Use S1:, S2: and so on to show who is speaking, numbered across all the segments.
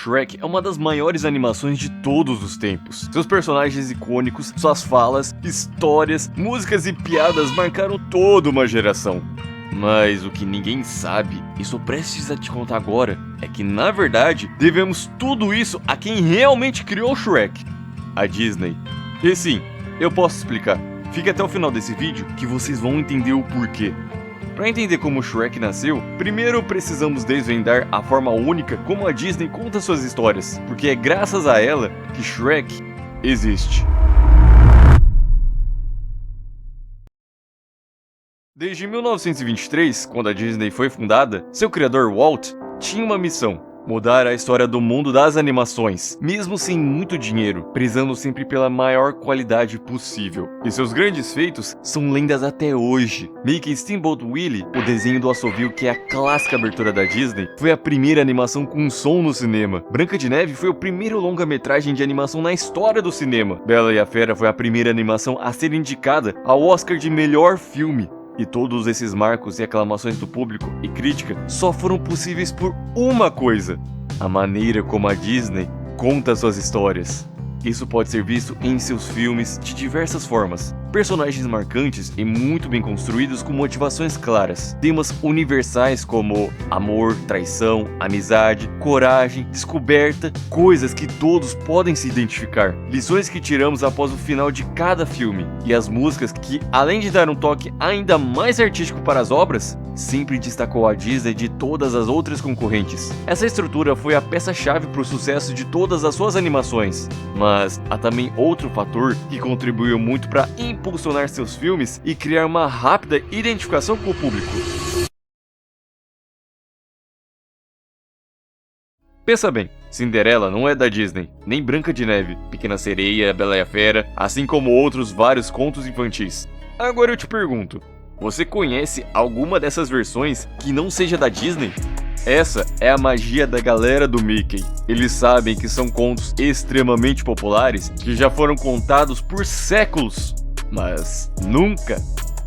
S1: Shrek é uma das maiores animações de todos os tempos. Seus personagens icônicos, suas falas, histórias, músicas e piadas marcaram toda uma geração. Mas o que ninguém sabe, e estou prestes a te contar agora, é que na verdade devemos tudo isso a quem realmente criou Shrek, a Disney. E sim, eu posso explicar. Fique até o final desse vídeo que vocês vão entender o porquê. Para entender como Shrek nasceu, primeiro precisamos desvendar a forma única como a Disney conta suas histórias, porque é graças a ela que Shrek existe. Desde 1923, quando a Disney foi fundada, seu criador Walt tinha uma missão: mudar a história do mundo das animações, mesmo sem muito dinheiro, prezando sempre pela maior qualidade possível. E seus grandes feitos são lendas até hoje. Mickey Steamboat Willie, o desenho do assovio que é a clássica abertura da Disney, foi a primeira animação com som no cinema. Branca de Neve foi o primeiro longa-metragem de animação na história do cinema. Bela e a Fera foi a primeira animação a ser indicada ao Oscar de melhor filme. E todos esses marcos e aclamações do público e crítica só foram possíveis por uma coisa: a maneira como a Disney conta suas histórias. Isso pode ser visto em seus filmes de diversas formas. Personagens marcantes e muito bem construídos com motivações claras. Temas universais como amor, traição, amizade, coragem, descoberta, coisas que todos podem se identificar. Lições que tiramos após o final de cada filme. E as músicas que, além de dar um toque ainda mais artístico para as obras, sempre destacou a Disney de todas as outras concorrentes. Essa estrutura foi a peça-chave para o sucesso de todas as suas animações. Mas há também outro fator que contribuiu muito para impulsionar seus filmes e criar uma rápida identificação com o público. Pensa bem, Cinderela não é da Disney, nem Branca de Neve, Pequena Sereia, Bela e a Fera, assim como outros vários contos infantis. Agora eu te pergunto, você conhece alguma dessas versões que não seja da Disney? Essa é a magia da galera do Mickey. Eles sabem que são contos extremamente populares que já foram contados por séculos, mas nunca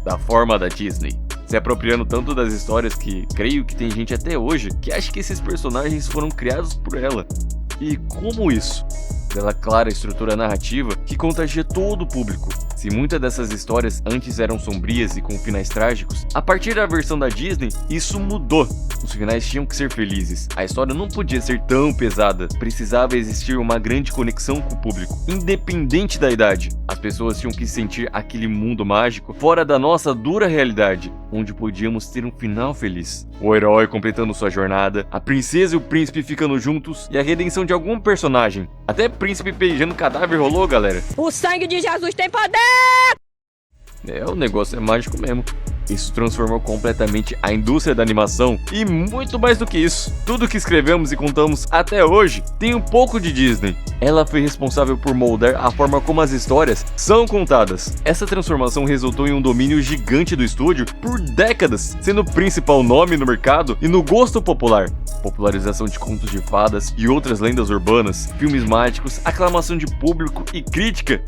S1: da forma da Disney. Se apropriando tanto das histórias que creio que tem gente até hoje que acha que esses personagens foram criados por ela. E como isso? Pela clara estrutura narrativa que contagia todo o público. Se muitas dessas histórias antes eram sombrias e com finais trágicos, a partir da versão da Disney, isso mudou. Os finais tinham que ser felizes. A história não podia ser tão pesada. Precisava existir uma grande conexão com o público, independente da idade. As pessoas tinham que sentir aquele mundo mágico fora da nossa dura realidade, onde podíamos ter um final feliz. O herói completando sua jornada, a princesa e o príncipe ficando juntos e a redenção de algum personagem. Até príncipe beijando cadáver rolou, galera.
S2: O sangue de Jesus tem poder!
S1: O negócio é mágico mesmo. Isso transformou completamente a indústria da animação e muito mais do que isso. Tudo que escrevemos e contamos até hoje tem um pouco de Disney. Ela foi responsável por moldar a forma como as histórias são contadas. Essa transformação resultou em um domínio gigante do estúdio por décadas, sendo o principal nome no mercado e no gosto popular. Popularização de contos de fadas e outras lendas urbanas, filmes mágicos, aclamação de público e crítica.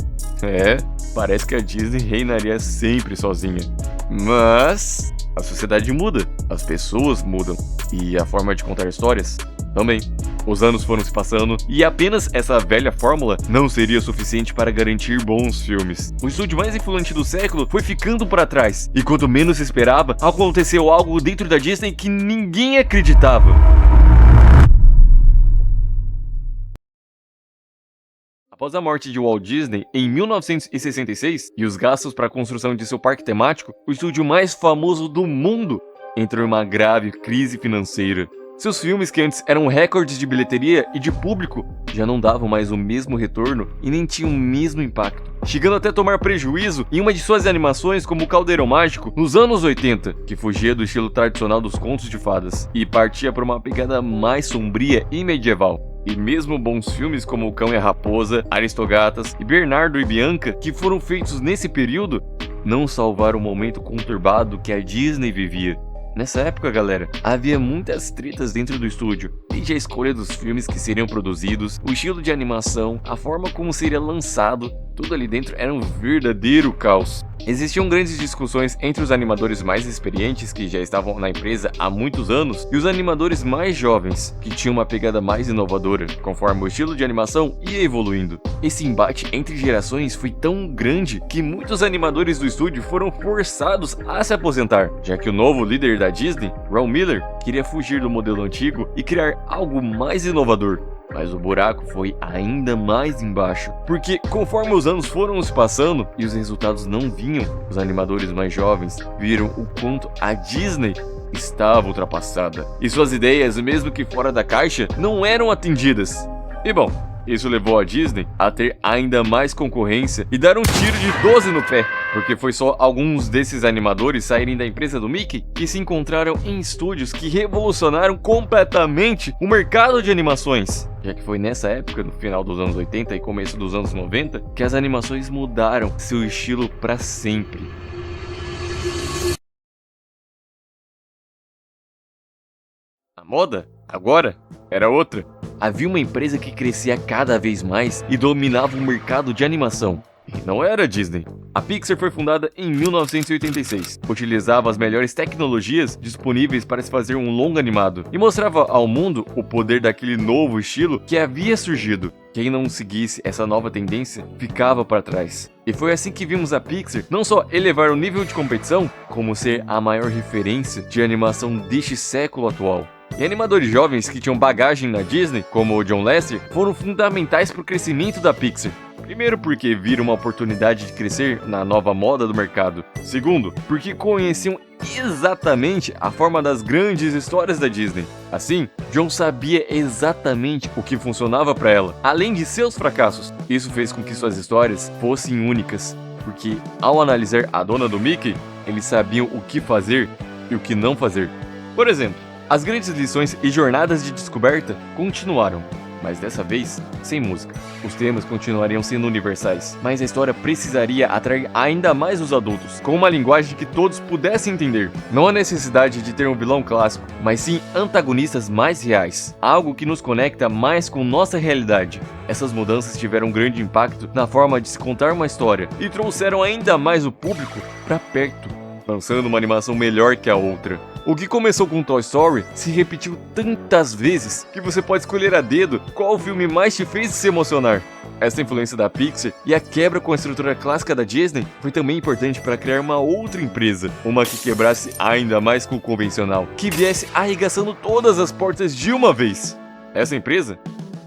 S1: Parece que a Disney reinaria sempre sozinha. Mas a sociedade muda, as pessoas mudam e a forma de contar histórias também. Os anos foram se passando e apenas essa velha fórmula não seria suficiente para garantir bons filmes. O estúdio mais influente do século foi ficando para trás e quando menos se esperava, aconteceu algo dentro da Disney que ninguém acreditava. Após a morte de Walt Disney em 1966 e os gastos para a construção de seu parque temático, o estúdio mais famoso do mundo entrou em uma grave crise financeira. Seus filmes, que antes eram recordes de bilheteria e de público, já não davam mais o mesmo retorno e nem tinham o mesmo impacto, chegando até a tomar prejuízo em uma de suas animações como o Caldeirão Mágico nos anos 80, que fugia do estilo tradicional dos contos de fadas e partia para uma pegada mais sombria e medieval. E mesmo bons filmes como O Cão e a Raposa, Aristogatas e Bernardo e Bianca, que foram feitos nesse período, não salvaram o momento conturbado que a Disney vivia. Nessa época, galera, havia muitas tretas dentro do estúdio, desde a escolha dos filmes que seriam produzidos, o estilo de animação, a forma como seria lançado, tudo ali dentro era um verdadeiro caos. Existiam grandes discussões entre os animadores mais experientes, que já estavam na empresa há muitos anos, e os animadores mais jovens, que tinham uma pegada mais inovadora, conforme o estilo de animação ia evoluindo. Esse embate entre gerações foi tão grande que muitos animadores do estúdio foram forçados a se aposentar, já que o novo líder da Disney, Ron Miller, queria fugir do modelo antigo e criar algo mais inovador. Mas o buraco foi ainda mais embaixo, porque conforme os anos foram se passando e os resultados não vinham, os animadores mais jovens viram o quanto a Disney estava ultrapassada, e suas ideias, mesmo que fora da caixa, não eram atendidas. E bom, isso levou a Disney a ter ainda mais concorrência e dar um tiro de 12 no pé, porque foi só alguns desses animadores saírem da empresa do Mickey que se encontraram em estúdios que revolucionaram completamente o mercado de animações. Já que foi nessa época, no final dos anos 80 e começo dos anos 90, que as animações mudaram seu estilo para sempre. A moda, agora, era outra. Havia uma empresa que crescia cada vez mais e dominava o mercado de animação. E não era a Disney. A Pixar foi fundada em 1986. Utilizava as melhores tecnologias disponíveis para se fazer um longa animado e mostrava ao mundo o poder daquele novo estilo que havia surgido. Quem não seguisse essa nova tendência ficava para trás. E foi assim que vimos a Pixar não só elevar o nível de competição, como ser a maior referência de animação deste século atual. E animadores jovens que tinham bagagem na Disney, como o John Lasseter, foram fundamentais para o crescimento da Pixar. Primeiro, porque viram uma oportunidade de crescer na nova moda do mercado. Segundo, porque conheciam exatamente a forma das grandes histórias da Disney. Assim, John sabia exatamente o que funcionava para ela, além de seus fracassos. Isso fez com que suas histórias fossem únicas, porque ao analisar a dona do Mickey, eles sabiam o que fazer e o que não fazer. Por exemplo, as grandes lições e jornadas de descoberta continuaram, mas dessa vez sem música. Os temas continuariam sendo universais, mas a história precisaria atrair ainda mais os adultos, com uma linguagem que todos pudessem entender. Não há necessidade de ter um vilão clássico, mas sim antagonistas mais reais, algo que nos conecta mais com nossa realidade. Essas mudanças tiveram um grande impacto na forma de se contar uma história e trouxeram ainda mais o público para perto, lançando uma animação melhor que a outra. O que começou com Toy Story se repetiu tantas vezes que você pode escolher a dedo qual filme mais te fez se emocionar. Essa influência da Pixar e a quebra com a estrutura clássica da Disney foi também importante para criar uma outra empresa, uma que quebrasse ainda mais com o convencional, que viesse arregaçando todas as portas de uma vez. Essa empresa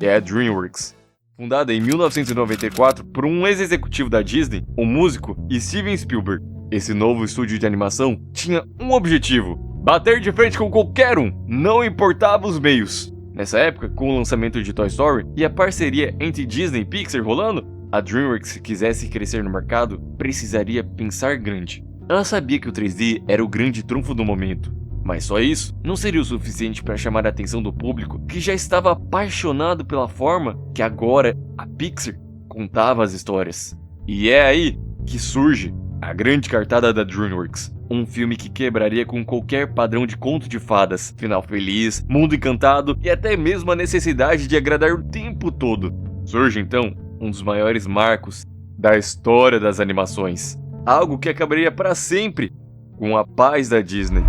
S1: é a DreamWorks. Fundada em 1994 por um ex-executivo da Disney, o músico Steven Spielberg. Esse novo estúdio de animação tinha um objetivo: bater de frente com qualquer um, não importava os meios. Nessa época, com o lançamento de Toy Story e a parceria entre Disney e Pixar rolando, a DreamWorks, se quisesse crescer no mercado, precisaria pensar grande. Ela sabia que o 3D era o grande trunfo do momento, mas só isso não seria o suficiente para chamar a atenção do público, que já estava apaixonado pela forma que agora a Pixar contava as histórias. E é aí que surge a grande cartada da DreamWorks. Um filme que quebraria com qualquer padrão de conto de fadas, final feliz, mundo encantado e até mesmo a necessidade de agradar o tempo todo. Surge então um dos maiores marcos da história das animações. Algo que acabaria para sempre com a paz da Disney.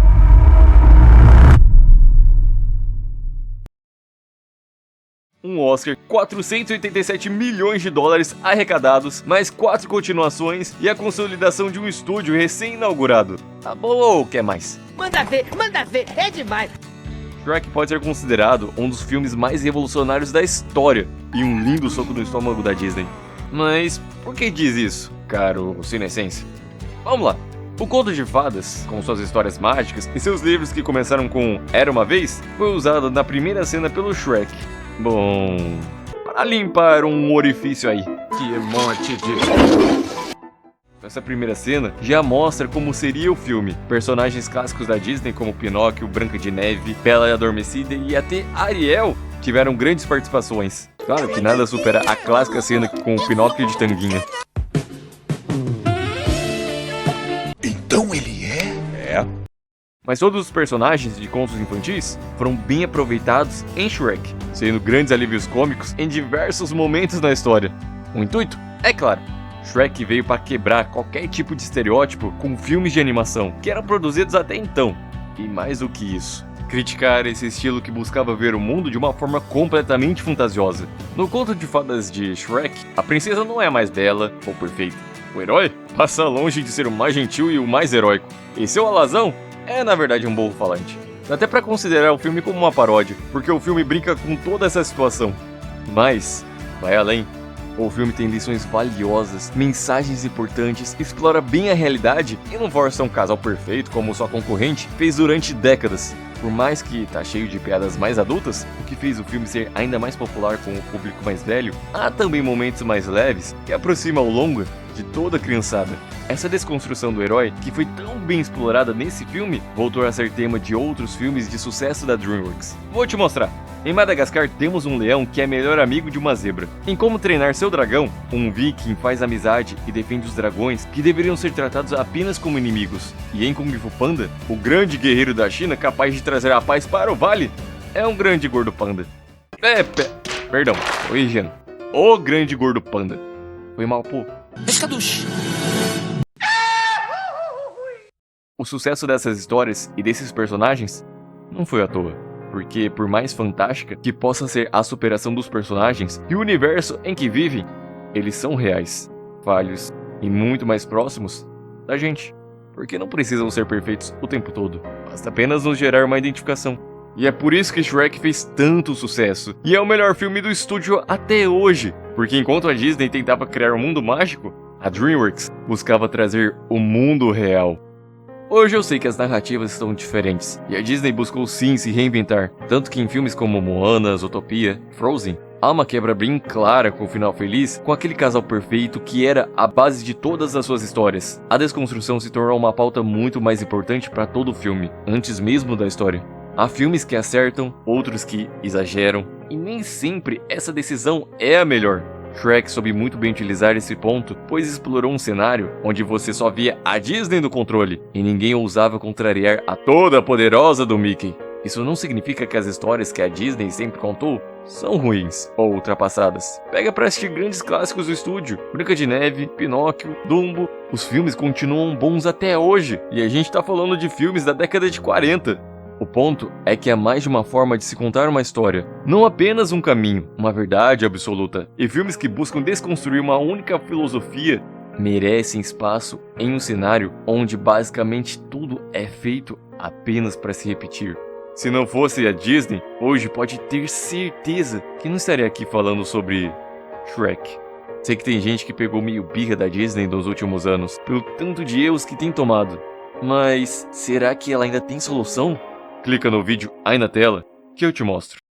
S1: Um Oscar, 487 milhões de dólares arrecadados, mais 4 continuações e a consolidação de um estúdio recém-inaugurado. Tá bom ou quer mais?
S3: Manda ver, é demais.
S1: Shrek pode ser considerado um dos filmes mais revolucionários da história e um lindo soco no estômago da Disney. Mas por que diz isso, caro Cinessense? Vamos lá. O conto de fadas, com suas histórias mágicas e seus livros que começaram com Era Uma Vez, foi usado na primeira cena pelo Shrek. Bom, para limpar um orifício aí.
S4: Que monte de...
S1: Essa primeira cena já mostra como seria o filme. Personagens clássicos da Disney como Pinóquio, Branca de Neve, Bela e Adormecida e até Ariel tiveram grandes participações. Claro que nada supera a clássica cena com o Pinóquio de tanguinha.
S4: Então ele é?
S1: É. Mas todos os personagens de contos infantis foram bem aproveitados em Shrek, sendo grandes alívios cômicos em diversos momentos na história. O intuito, é claro, Shrek veio para quebrar qualquer tipo de estereótipo com filmes de animação que eram produzidos até então. E mais do que isso, criticar esse estilo que buscava ver o mundo de uma forma completamente fantasiosa. No conto de fadas de Shrek, a princesa não é a mais bela ou perfeita. O herói passa longe de ser o mais gentil e o mais heróico. E seu alazão é na verdade um burro falante. Dá até pra considerar o filme como uma paródia, porque o filme brinca com toda essa situação. Mas, vai além. O filme tem lições valiosas, mensagens importantes, explora bem a realidade e não força um casal perfeito como sua concorrente fez durante décadas. Por mais que tá cheio de piadas mais adultas, o que fez o filme ser ainda mais popular com o público mais velho, há também momentos mais leves que aproximam ao longo de toda a criançada. Essa desconstrução do herói, que foi tão bem explorada nesse filme, voltou a ser tema de outros filmes de sucesso da DreamWorks. Vou te mostrar. Em Madagascar temos um leão que é melhor amigo de uma zebra. Em Como Treinar Seu Dragão, um viking faz amizade e defende os dragões que deveriam ser tratados apenas como inimigos. E em Kung Fu Panda, o grande guerreiro da China capaz de trazer a paz para o vale é um grande gordo panda. Perdão, corrigindo. O grande gordo panda. Foi mal, pô.
S5: Pescaduche.
S1: O sucesso dessas histórias e desses personagens não foi à toa. Porque, por mais fantástica que possa ser a superação dos personagens e o universo em que vivem, eles são reais, falhos e muito mais próximos da gente. Porque não precisam ser perfeitos o tempo todo, basta apenas nos gerar uma identificação. E é por isso que Shrek fez tanto sucesso, e é o melhor filme do estúdio até hoje. Porque enquanto a Disney tentava criar um mundo mágico, a DreamWorks buscava trazer o mundo real. Hoje eu sei que as narrativas estão diferentes, e a Disney buscou sim se reinventar, tanto que em filmes como Moana, Zootopia, Frozen, há uma quebra bem clara com o final feliz, com aquele casal perfeito que era a base de todas as suas histórias. A desconstrução se tornou uma pauta muito mais importante para todo o filme, antes mesmo da história. Há filmes que acertam, outros que exageram, e nem sempre essa decisão é a melhor. Shrek soube muito bem utilizar esse ponto, pois explorou um cenário onde você só via a Disney no controle e ninguém ousava contrariar a toda poderosa do Mickey. Isso não significa que as histórias que a Disney sempre contou são ruins ou ultrapassadas. Pega pra assistir grandes clássicos do estúdio, Branca de Neve, Pinóquio, Dumbo. Os filmes continuam bons até hoje, e a gente tá falando de filmes da década de 40. O ponto é que há mais de uma forma de se contar uma história, não apenas um caminho, uma verdade absoluta. E filmes que buscam desconstruir uma única filosofia merecem espaço em um cenário onde basicamente tudo é feito apenas para se repetir. Se não fosse a Disney, hoje pode ter certeza que não estaria aqui falando sobre Shrek. Sei que tem gente que pegou meio birra da Disney nos últimos anos, pelo tanto de erros que tem tomado. Mas será que ela ainda tem solução? Clica no vídeo aí na tela que eu te mostro.